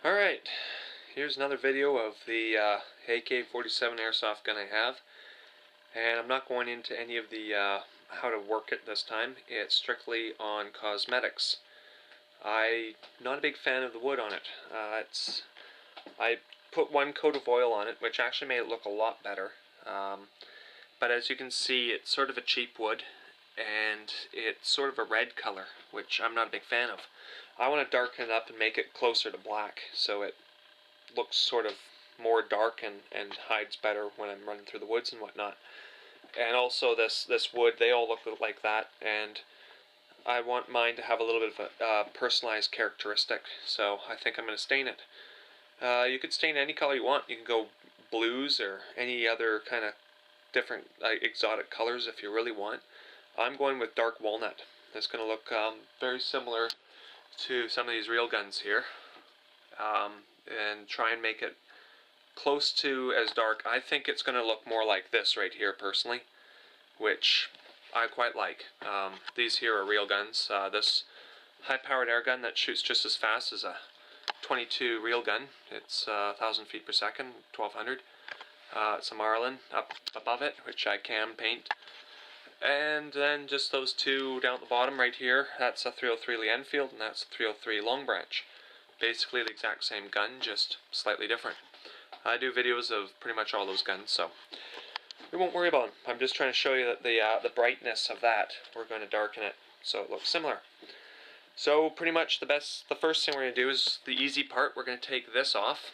Alright, here's another video of the AK47 airsoft gun I have, and I'm not going into any of the how to work it this time. It's strictly on cosmetics. I'm not a big fan of the wood on it. I put one coat of oil on it, which actually made it look a lot better, but as you can see, it's sort of a cheap wood and it's sort of a red color, which I'm not a big fan of. I want to darken it up and make it closer to black so it looks sort of more dark and hides better when I'm running through the woods and whatnot. And also this wood, they all look like that, and I want mine to have a little bit of a personalized characteristic, so I think I'm going to stain it. You could stain any color you want. You can go blues or any other kind of different exotic colors if you really want. I'm going with dark walnut. It's going to look very similar to some of these real guns here, and try and make it close to as dark. I think it's going to look more like this right here personally, which I quite like. These here are real guns. This high-powered air gun that shoots just as fast as a .22 real gun. It's 1,000 feet per second, 1,200. It's a Marlin up above it, which I can paint. And then just those two down at the bottom right here, that's a 303 Lee Enfield and that's a 303 Long Branch. Basically the exact same gun, just slightly different. I do videos of pretty much all those guns, so we won't worry about them. I'm just trying to show you that the brightness of that, we're going to darken it so it looks similar. So pretty much the first thing we're going to do is the easy part. We're going to take this off,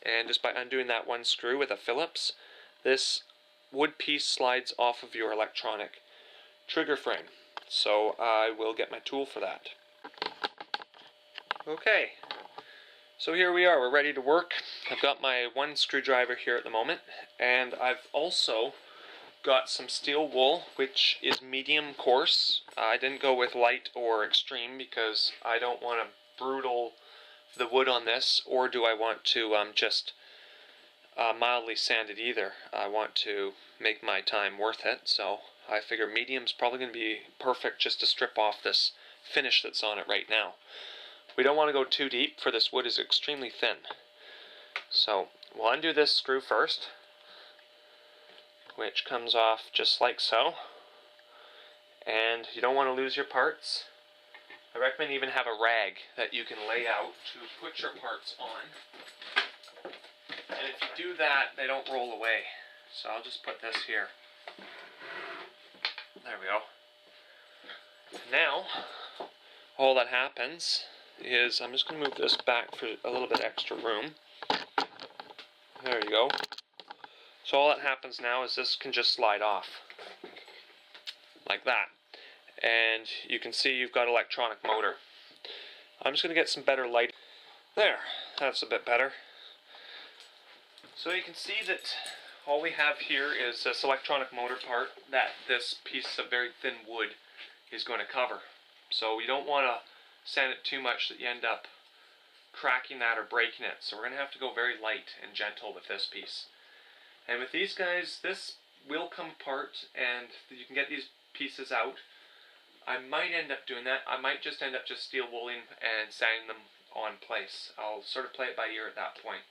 and just by undoing that one screw with a Phillips, this wood piece slides off of your electronic trigger frame. So I will get my tool for that. Okay, so here we are, we're ready to work. I've got my one screwdriver here at the moment, and I've also got some steel wool, which is medium coarse. I didn't go with light or extreme because I don't want to brutal the wood on this, or do I want to just mildly sanded either. I want to make my time worth it, so I figure medium's probably going to be perfect just to strip off this finish that's on it right now. We don't want to go too deep, for this wood is extremely thin. So we'll undo this screw first, which comes off just like so. And you don't want to lose your parts. I recommend even have a rag that you can lay out to put your parts on. And if you do that, they don't roll away. So I'll just put this here. There we go. Now, all that happens is, I'm just going to move this back for a little bit extra room. There you go. So all that happens now is this can just slide off. Like that. And you can see you've got electronic motor. I'm just going to get some better light. There, that's a bit better. So you can see that all we have here is this electronic motor part that this piece of very thin wood is going to cover. So you don't want to sand it too much that you end up cracking that or breaking it. So we're going to have to go very light and gentle with this piece. And with these guys, this will come apart and you can get these pieces out. I might end up doing that. I might just end up just steel wooling and sanding them on place. I'll sort of play it by ear at that point,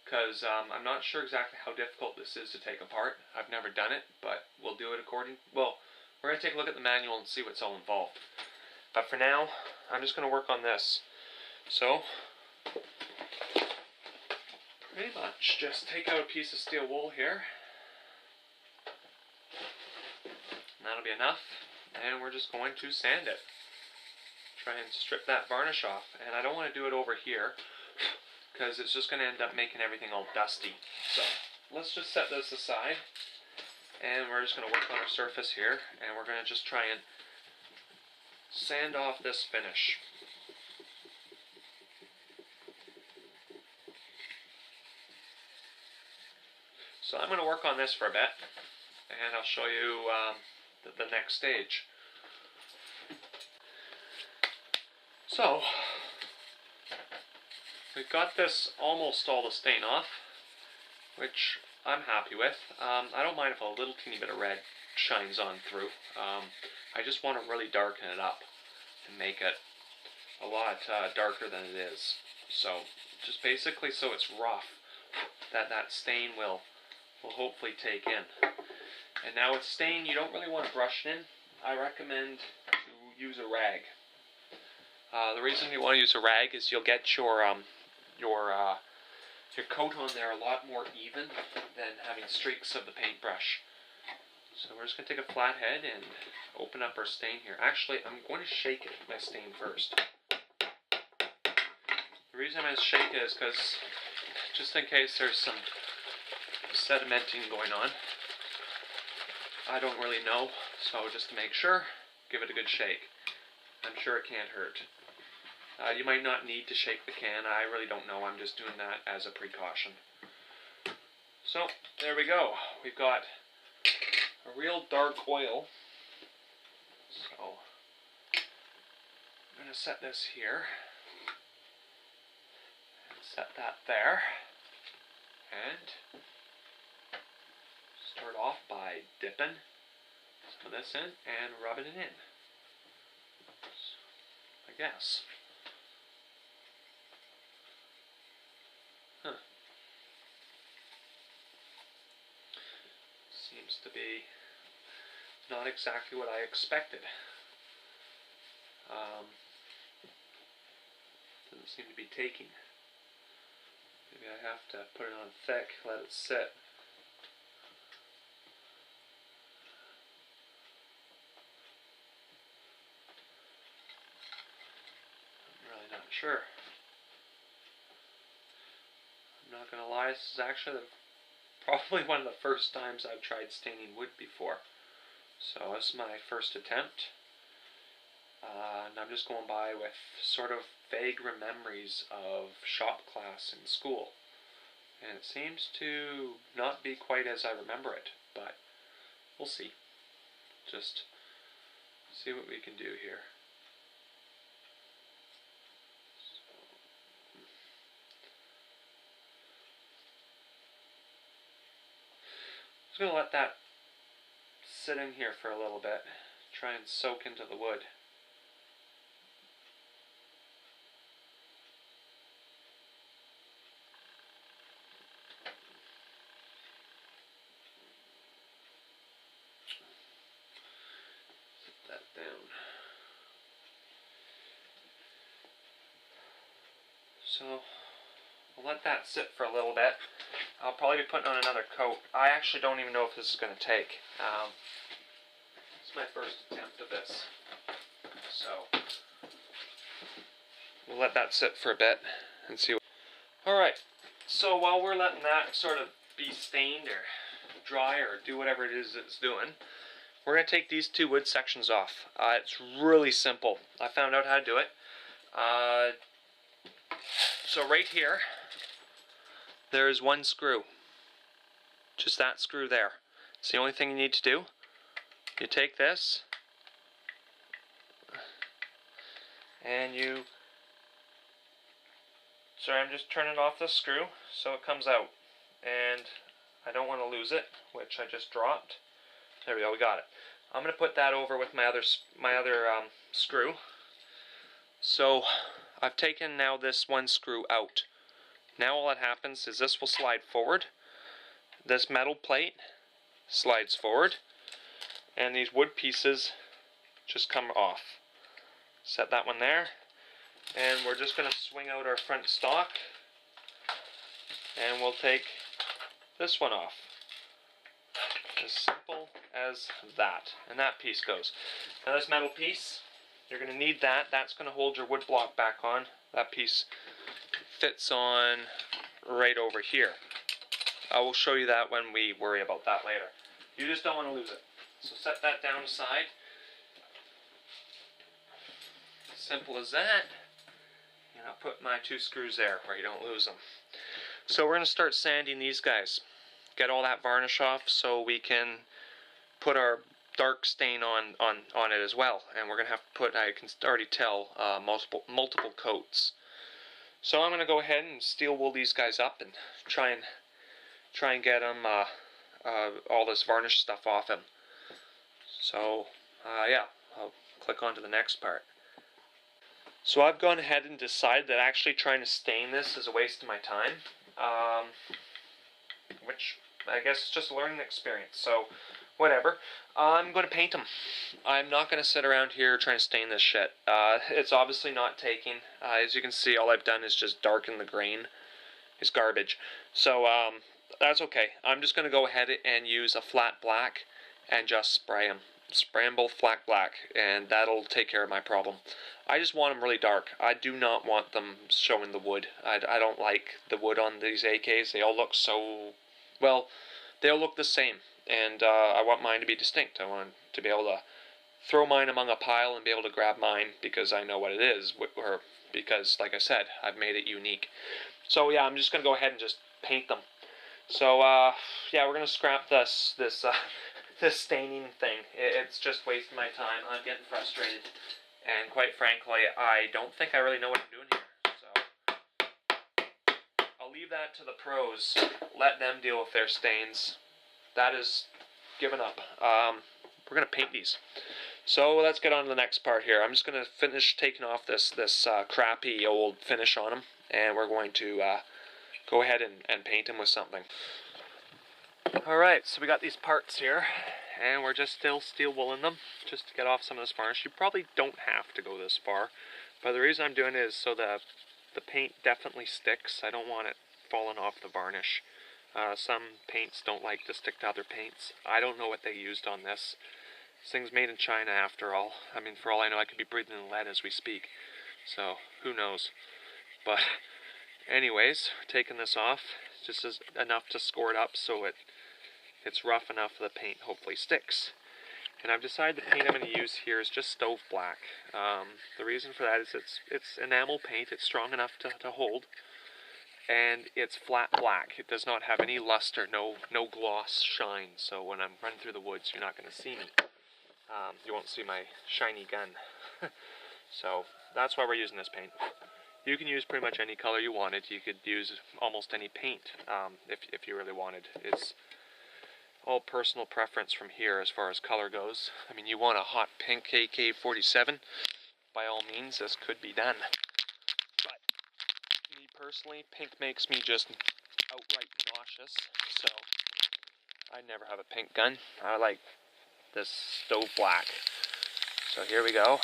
because I'm not sure exactly how difficult this is to take apart. I've never done it, but we'll do it according... Well, we're going to take a look at the manual and see what's all involved. But for now, I'm just going to work on this. So, pretty much just take out a piece of steel wool here. And that'll be enough. And we're just going to sand it. Try and strip that varnish off. And I don't want to do it over here, because it's just going to end up making everything all dusty. So let's just set this aside, and we're just going to work on our surface here, and we're going to just try and sand off this finish. So I'm going to work on this for a bit, and I'll show you the next stage. So we've got this almost all the stain off, which I'm happy with. I don't mind if a little teeny bit of red shines on through. I just want to really darken it up and make it a lot darker than it is. So just basically so it's rough, that stain will hopefully take in. And now with stain, you don't really want to brush it in. I recommend to use a rag. The reason you want to use a rag is you'll get your coat on there a lot more even than having streaks of the paintbrush. So we're just going to take a flat head and open up our stain here. Actually, I'm going to shake it, my stain first. The reason I'm going to shake it is because, just in case there's some sedimenting going on, I don't really know, so just to make sure, give it a good shake. I'm sure it can't hurt. You might not need to shake the can, I really don't know, I'm just doing that as a precaution. So, there we go. We've got a real dark oil. So, I'm going to set this here, and set that there, and start off by dipping some of this in and rubbing it in, I guess. Seems to be not exactly what I expected. Doesn't seem to be taking. Maybe I have to put it on thick, let it sit. I'm really not sure. I'm not gonna lie, this is actually probably one of the first times I've tried staining wood before. So this is my first attempt. And I'm just going by with sort of vague memories of shop class in school. And it seems to not be quite as I remember it, but we'll see. Just see what we can do here. Just going to let that sit in here for a little bit, try and soak into the wood. Set that down. So we'll let that sit for a little bit. I'll probably be putting on another coat. I actually don't even know if this is going to take. It's my first attempt of this. So we'll let that sit for a bit and see. Alright, so while we're letting that sort of be stained or dry or do whatever it is it's doing, we're going to take these two wood sections off. It's really simple. I found out how to do it. So right here, there's one screw. Just that screw there. It's the only thing you need to do. You take this and you... Sorry, I'm just turning off the screw so it comes out. And I don't want to lose it, which I just dropped. There we go, we got it. I'm going to put that over with my other screw. So I've taken now this one screw out. Now all that happens is this will slide forward. This metal plate slides forward. And these wood pieces just come off. Set that one there. And we're just going to swing out our front stock. And we'll take this one off. As simple as that. And that piece goes. Now this metal piece, you're going to need that. That's going to hold your wood block back on. That piece fits on right over here. I will show you that when we worry about that later. You just don't want to lose it. So set that down aside. Simple as that. And I'll put my two screws there where you don't lose them. So we're going to start sanding these guys. Get all that varnish off so we can put our dark stain on it as well. And we're going to have to put, I can already tell, multiple coats. So I'm going to go ahead and steel wool these guys up and try and get them all this varnish stuff off them. So yeah, I'll click on to the next part. So I've gone ahead and decided that actually trying to stain this is a waste of my time, which I guess is just a learning experience, so whatever. I'm going to paint them. I'm not going to sit around here trying to stain this shit. It's obviously not taking. As you can see, all I've done is just darken the grain. It's garbage. So that's okay. I'm just going to go ahead and use a flat black and just spray them. Spray them both flat black, and that'll take care of my problem. I just want them really dark. I do not want them showing the wood. I don't like the wood on these AKs. They all look so, well, they all look the same, and I want mine to be distinct. I want to be able to throw mine among a pile and be able to grab mine because I know what it is, or because, like I said, I've made it unique. So yeah, I'm just going to go ahead and just paint them. So yeah, we're going to scrap this this staining thing. It's just wasting my time. I'm getting frustrated. And quite frankly, I don't think I really know what I'm doing here. So I'll leave that to the pros. Let them deal with their stains. That is given up. We're going to paint these. So let's get on to the next part here. I'm just going to finish taking off this crappy old finish on them. And we're going to go ahead and paint them with something. Alright, so we got these parts here, and we're just still steel wooling them, just to get off some of this varnish. You probably don't have to go this far, but the reason I'm doing it is so that the paint definitely sticks. I don't want it falling off the varnish. Some paints don't like to stick to other paints. I don't know what they used on this. This thing's made in China after all. I mean, for all I know, I could be breathing in lead as we speak. So, who knows. But, anyways, we're taking this off. Just as enough to score it up so it's rough enough the paint hopefully sticks. And I've decided the paint I'm going to use here is just stove black. The reason for that is it's enamel paint. It's strong enough to hold, and it's flat black. It does not have any luster, no gloss shine. So when I'm running through the woods, you're not going to see me. You won't see my shiny gun. So that's why we're using this paint. You can use pretty much any color you wanted. You could use almost any paint if you really wanted. It's all personal preference from here as far as color goes. I mean, you want a hot pink AK47, by all means, this could be done. But me personally, pink makes me just outright nauseous, so I never have a pink gun. I like this stove black. So here we go.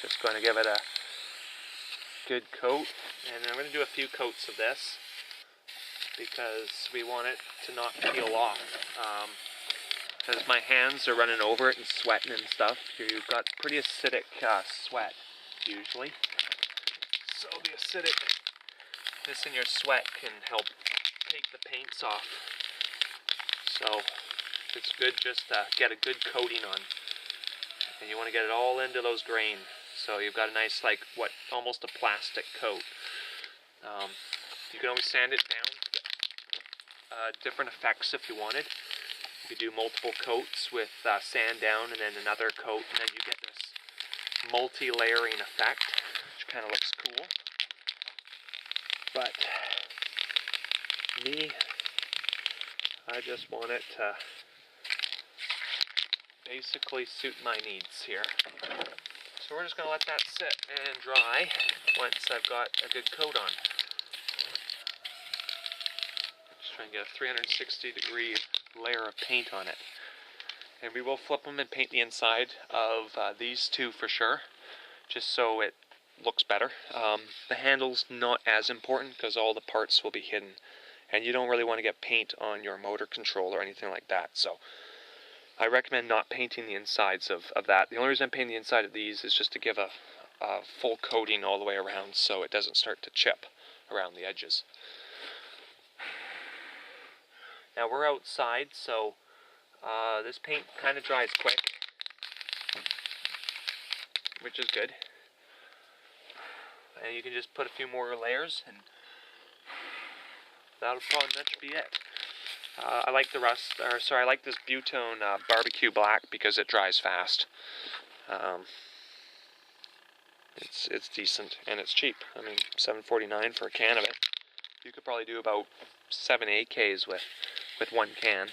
Just going to give it a good coat, and I'm going to do a few coats of this because we want it to not peel off. As my hands are running over it and sweating and stuff, you've got pretty acidic sweat usually. So the acidicness in your sweat can help take the paints off. So it's good just to get a good coating on, and you want to get it all into those grain. So you've got a nice, like, almost a plastic coat. You can always sand it down. Different effects if you wanted. You could do multiple coats with sand down and then another coat, and then you get this multi-layering effect, which kind of looks cool. But me, I just want it to basically suit my needs here. So we're just going to let that sit and dry once I've got a good coat on. Just trying to get a 360-degree layer of paint on it. And we will flip them and paint the inside of these two for sure, just so it looks better. The handle's not as important because all the parts will be hidden, and you don't really want to get paint on your motor control or anything like that. So I recommend not painting the insides of that. The only reason I'm painting the inside of these is just to give a full coating all the way around so it doesn't start to chip around the edges. Now we're outside, so this paint kind of dries quick, which is good. And you can just put a few more layers, and that'll pretty much be it. I like I like this Butone barbecue black because it dries fast. It's decent and it's cheap. I mean, $7.49 for a can of it. You could probably do about 7 AKs with one can.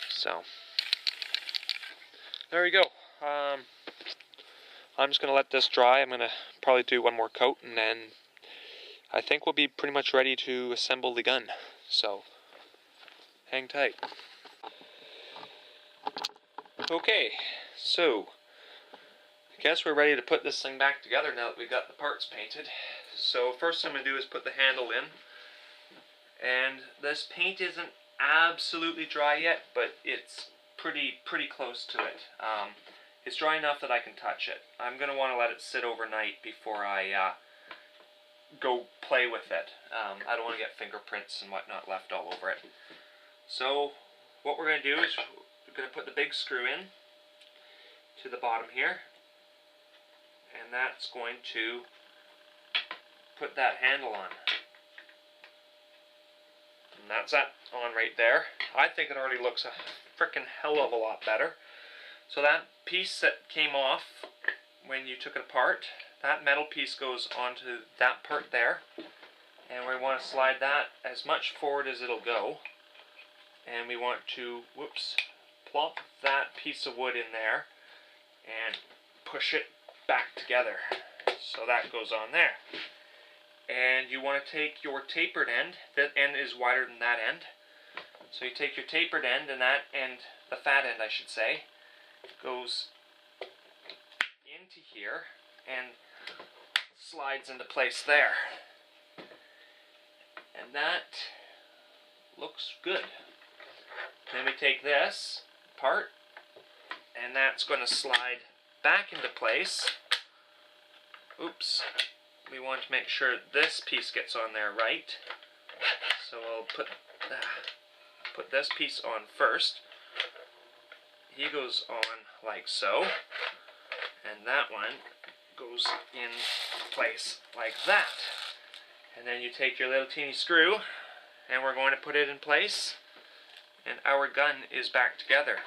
So there you go. I'm just going to let this dry. I'm going to probably do one more coat, and then I think we'll be pretty much ready to assemble the gun. So, hang tight. Okay, so I guess we're ready to put this thing back together now that we've got the parts painted. So first thing I'm going to do is put the handle in. And this paint isn't absolutely dry yet, but it's pretty close to it. It's dry enough that I can touch it. I'm going to want to let it sit overnight before I go play with it. I don't want to get fingerprints and whatnot left all over it. So what we're going to do is we're going to put the big screw in to the bottom here, and that's going to put that handle on. And that's that on right there. I think it already looks a frickin' hell of a lot better. So that piece that came off when you took it apart, that metal piece goes onto that part there, and we want to slide that as much forward as it'll go, and we want to, plop that piece of wood in there and push it back together. So that goes on there. And you want to take your tapered end, that end is wider than that end, so you take your tapered end, and that end, the fat end I should say, goes into here and slides into place there. And that looks good. Then we take this part, and that's going to slide back into place. Oops. We want to make sure this piece gets on there right. So I'll put this piece on first. He goes on like so. And that one goes in place like that. And then you take your little teeny screw, and we're going to put it in place. And our gun is back together.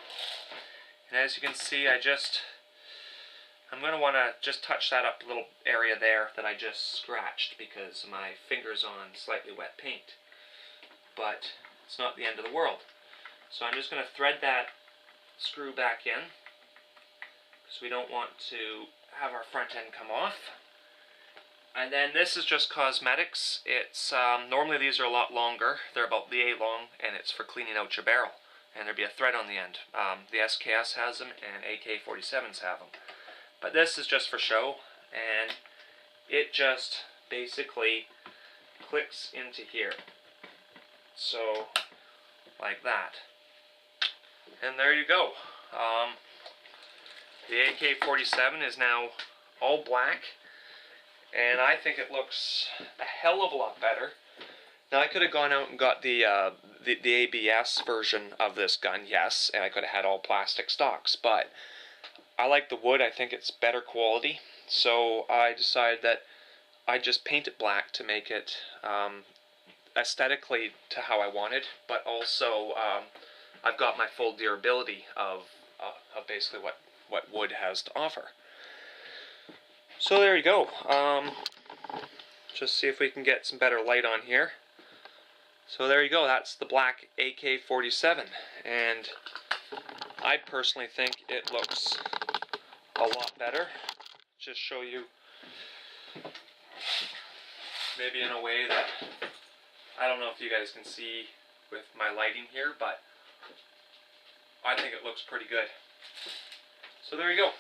And as you can see, I'm going to want to just touch that up little area there that I just scratched because my finger's on slightly wet paint. But it's not the end of the world. So I'm just going to thread that screw back in because we don't want to have our front end come off. And then this is just cosmetics. It's normally these are a lot longer. They're about the A long, and it's for cleaning out your barrel. And there'll be a thread on the end. The SKS has them, and AK47s have them. But this is just for show, and it just basically clicks into here. So, like that. And there you go. The AK47 is now all black, and I think it looks a hell of a lot better. Now I could have gone out and got the ABS version of this gun, yes, and I could have had all plastic stocks, but I like the wood. I think it's better quality, so I decided that I'd just paint it black to make it aesthetically to how I wanted, but also I've got my full durability of basically what wood has to offer. So there you go. Just see if we can get some better light on here. So there you go. That's the black AK47, and I personally think it looks a lot better. Just show you maybe in a way that I don't know if you guys can see with my lighting here, but I think it looks pretty good. So there you go.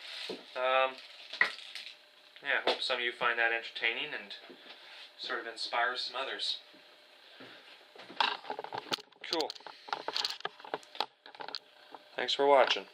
Yeah, I hope some of you find that entertaining and sort of inspires some others. Cool. Thanks for watching.